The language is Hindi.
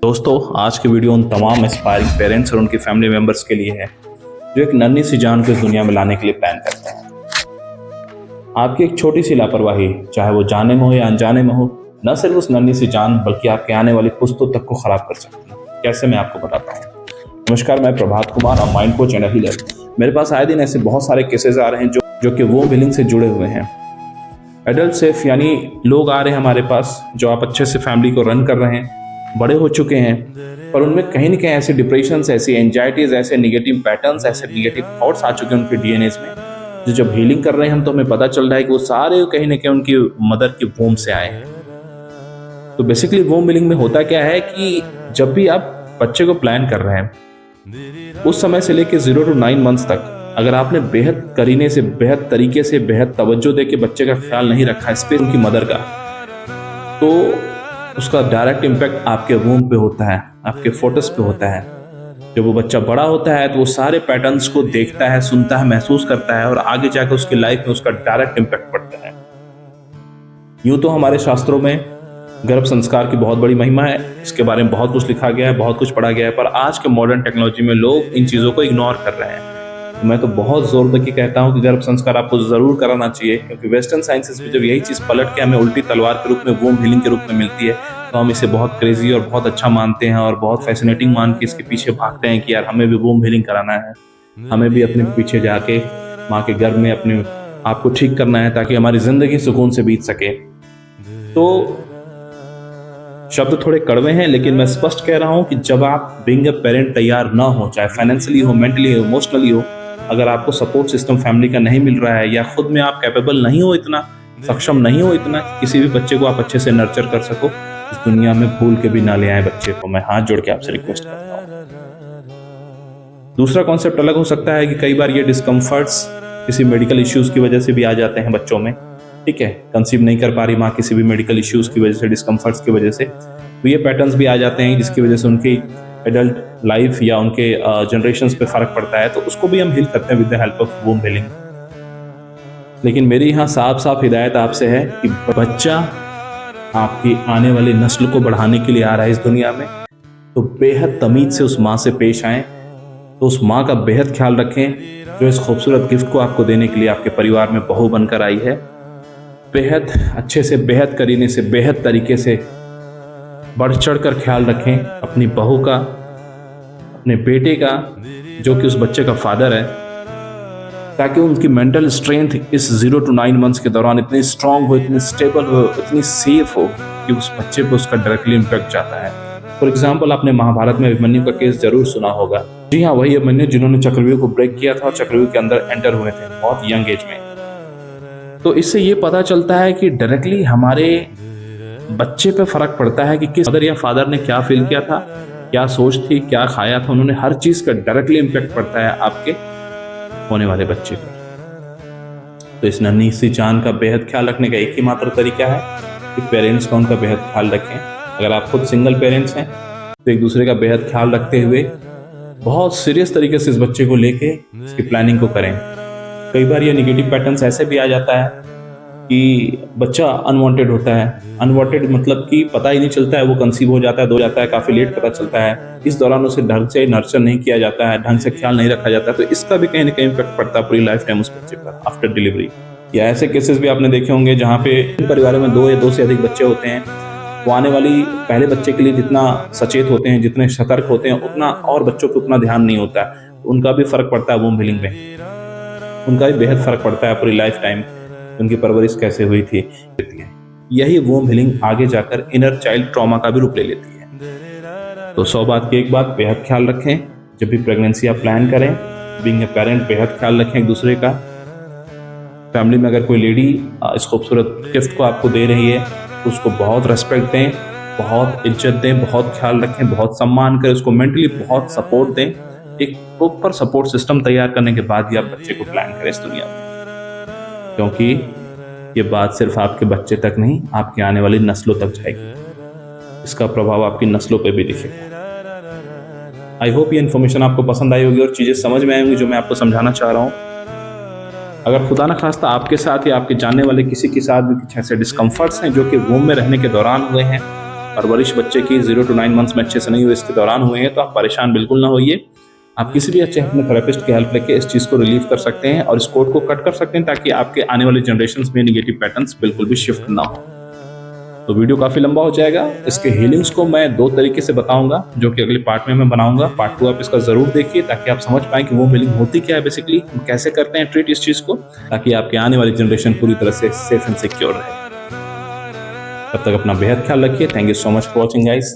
दोस्तों, आज की वीडियो उन तमाम एस्पायरिंग पेरेंट्स और उनकी फैमिली मेंबर्स के लिए है जो एक नन्ही सी जान को इस दुनिया में लाने के लिए प्लान करते हैं। आपकी एक छोटी सी लापरवाही, चाहे वो जाने में हो या अनजाने में हो, न सिर्फ उस नन्ही सी जान बल्कि आपके आने वाली पुश्तों तक को खराब कर सकती है। कैसे, मैं आपको बताता हूँ। नमस्कार, मैं प्रभात कुमार और माइंड कोच एंड हीलर। मेरे पास आए दिन ऐसे बहुत सारे केसेस आ रहे हैं जो कि वो बिलिंग से जुड़े हुए हैं। एडल्ट सेफ यानी लोग आ रहे हैं हमारे पास जो आप अच्छे से फैमिली को रन कर रहे हैं, बड़े हो चुके हैं, पर उनमें कहीं ना कहीं ऐसे डिप्रेशंस, ऐसी एंजाइटीज, ऐसे निगेटिव पैटर्न्स, ऐसे निगेटिव थॉट्स आ चुके हैं उनके डीएनएस में, जो जब हीलिंग कर रहे हैं हम तो हमें पता चल रहा है कि वो सारे कहीं ना कहीं उनकी मदर की वोम से आए हैं। तो बेसिकली वोम हीलिंग में होता क्या है कि जब भी आप बच्चे को प्लान कर रहे हैं, उस समय से लेकर 0 to 9 मंथ्स तक अगर आपने बेहद करीने से, बेहद तरीके से, बेहद तवज्जो दे के बच्चे का ख्याल नहीं रखा, स्पेशली उनकी मदर का, तो उसका डायरेक्ट इम्पैक्ट आपके वूम पे होता है, आपके फोटस पे होता है। जब वो बच्चा बड़ा होता है तो वो सारे पैटर्न्स को देखता है, सुनता है, महसूस करता है और आगे जाकर उसकी लाइफ में उसका डायरेक्ट इम्पैक्ट पड़ता है। यूं तो हमारे शास्त्रों में गर्भ संस्कार की बहुत बड़ी महिमा है, इसके बारे में बहुत कुछ लिखा गया है, बहुत कुछ पढ़ा गया है, पर आज के मॉडर्न टेक्नोलॉजी में लोग इन चीज़ों को इग्नोर कर रहे हैं। तो मैं तो बहुत जोर देके कहता हूं कि गर्भ संस्कार आपको जरूर कराना चाहिए, क्योंकि वेस्टर्न साइंसेस में जब यही चीज पलट के हमें उल्टी तलवार के रूप में, वूम हीलिंग के रूप में मिलती है, तो हम इसे बहुत क्रेजी और बहुत अच्छा मानते हैं और बहुत फैसिनेटिंग मान के इसके पीछे भागते हैं कि यार हमें भी वूम हीलिंग कराना है, हमें भी अपने पीछे जाके माँ के गर्भ में अपने आप को ठीक करना है ताकि हमारी जिंदगी सुकून से बीत सके। तो शब्द थोड़े कड़वे हैं, लेकिन मैं स्पष्ट कह रहा हूं कि जब आप बीइंग अ पेरेंट तैयार ना हो, चाहे फाइनेंशियली हो, मेंटली हो, इमोशनली हो, अगर आपको सपोर्ट सिस्टम फैमिली का नहीं मिल रहा है या खुद में आप कैपेबल नहीं हो, इतना सक्षम नहीं हो इतना कि किसी भी बच्चे को आप अच्छे से नर्चर कर सको, इस दुनिया में भूल के भी ना ले आए बच्चे को। मैं हाथ जोड़ के आपसे रिक्वेस्ट करता हूँ। दूसरा कॉन्सेप्ट अलग हो सकता है कि कई बार ये डिस्कम्फर्ट्स किसी मेडिकल इश्यूज की वजह से भी आ जाते हैं बच्चों में। ठीक है, कंसीव नहीं कर पा रही माँ किसी भी मेडिकल इश्यूज की वजह से, डिस्कम्फर्ट्स की वजह से, तो ये पैटर्न्स भी आ जाते हैं जिसकी वजह से उनकी एडल्ट लाइफ या उनके जनरेशंस पे फर्क पड़ता है। तो उसको भी हम हील करते हैं with the help of womb healing. लेकिन मेरी यहाँ साफ साफ हिदायत आपसे है कि बच्चा आपकी आने वाली नस्ल को बढ़ाने के लिए आ रहा है इस दुनिया में, तो बेहद तमीज से उस माँ से पेश आएं, तो उस माँ का बेहद ख्याल रखें जो इस खूबसूरत गिफ्ट को आपको देने के लिए आपके परिवार में बहू बनकर आई है। बेहद अच्छे से, बेहद करीने से, बेहद तरीके से बढ़ चढ़ कर ख्याल रखें अपनी बहू का, अपने बेटे का जो कि उस बच्चे का फादर है, ताकि उनकी मेंटल स्ट्रेंथ इस 0 to 9 मंथ्स के दौरान इतनी स्ट्रांग हो, इतनी स्टेबल हो, इतनी सेफ हो कि उस बच्चे पे उसका डायरेक्टली इम्पैक्ट जाता है। फॉर एग्जाम्पल, आपने महाभारत में अभिमन्यु का केस जरूर सुना होगा। जी हाँ, वही अभिमन्यु जिन्होंने चक्रव्यूह को ब्रेक किया था और चक्रव्यूह के अंदर एंटर हुए थे बहुत यंग एज में। तो इससे ये पता चलता है कि डायरेक्टली हमारे बच्चे पे फर्क पड़ता है कि किस मदर या फादर ने क्या फील किया था, क्या सोच थी, क्या खाया था उन्होंने, हर चीज का डायरेक्टली इम्पैक्ट पड़ता है आपके होने वाले बच्चे पर। तो इस नन्ही सी जान का बेहद ख्याल रखने का एक ही मात्र तरीका है कि पेरेंट्स का उनका बेहद ख्याल रखें। अगर आप खुद सिंगल पेरेंट्स हैं तो एक दूसरे का बेहद ख्याल रखते हुए बहुत सीरियस तरीके से इस बच्चे को लेके इसकी प्लानिंग को करें। कई बार ये निगेटिव पैटर्न्स ऐसे भी आ जाता है कि बच्चा अनवांटेड होता है। अनवांटेड मतलब कि पता ही नहीं चलता है, वो कंसीव हो जाता है, दो जाता है, काफी लेट पता चलता है। इस दौरान उसे ढंग से नर्चर नहीं किया जाता है, ढंग से ख्याल नहीं रखा जाता है, तो इसका भी कहीं ना कहीं इम्पैक्ट पड़ता है पूरी लाइफ टाइम उस बच्चे पर आफ्टर डिलीवरी। या ऐसे केसेस भी आपने देखे होंगे जहाँ पे परिवारों में 2 या 2 से अधिक बच्चे होते हैं, वो आने वाली पहले बच्चे के लिए जितना सचेत होते हैं, जितने सतर्क होते हैं, उतना और बच्चों पर उतना ध्यान नहीं होता है। उनका भी फर्क पड़ता है वूम हीलिंग में, उनका भी बेहद फर्क पड़ता है पूरी लाइफ टाइम उनकी परवरिश कैसे हुई थी। यही वूम हीलिंग आगे जाकर इनर चाइल्ड ट्रॉमा का भी रूप ले लेती है। तो 100 बात की एक बात, बेहद ख्याल रखें जब भी प्रेगनेंसी आप प्लान करें। बीइंग ए पेरेंट बेहद ख्याल रखें एक दूसरे का। फैमिली में अगर कोई लेडी इस खूबसूरत गिफ्ट को आपको दे रही है तो उसको बहुत रेस्पेक्ट दें, बहुत इज्जत दें, बहुत ख्याल रखें, बहुत सम्मान करें, उसको मेंटली बहुत सपोर्ट दें। एक प्रॉपर सपोर्ट सिस्टम तैयार करने के बाद ही आप बच्चे को प्लान करें इस दुनिया में, क्योंकि ये बात सिर्फ आपके बच्चे तक नहीं, आपकी आने वाली नस्लों तक जाएगी। इसका प्रभाव आपकी नस्लों पे भी दिखेगा। आई होप ये इन्फॉर्मेशन आपको पसंद आई होगी और चीज़ें समझ में आएंगी जो मैं आपको समझाना चाह रहा हूँ। अगर खुदा न खास्ता आपके साथ या आपके जानने वाले किसी के साथ भी कुछ ऐसे डिस्कम्फर्ट्स हैं जो कि वूम में रहने के दौरान हुए हैं, परवरिश बच्चे की 0 to 9 मंथ्स में अच्छे से नहीं हुई, इसके दौरान हुए हैं, तो आप परेशान बिल्कुल ना होइए। आप किसी भी अच्छे हिप्नोथेरेपिस्ट की हेल्प लेके इस चीज़ को रिलीव कर सकते हैं और इस कोड को कट कर सकते हैं, ताकि आपके आने वाले जनरेशंस में नेगेटिव पैटर्न्स बिल्कुल भी शिफ्ट ना हो। तो वीडियो काफ़ी लंबा हो जाएगा। इसके हीलिंग्स को मैं 2 तरीके से बताऊंगा, जो कि अगले पार्ट में मैं बनाऊंगा। पार्ट 2 आप इसका ज़रूर देखिए, ताकि आप समझ पाएं कि वो हीलिंग होती क्या है, बेसिकली हम कैसे करते हैं ट्रीट इस चीज़ को, ताकि आपके आने वाली जनरेशन पूरी तरह से सेफ एंड सिक्योर रहे। तब तक अपना बेहद ख्याल रखिए। Thank you so much for watching guys.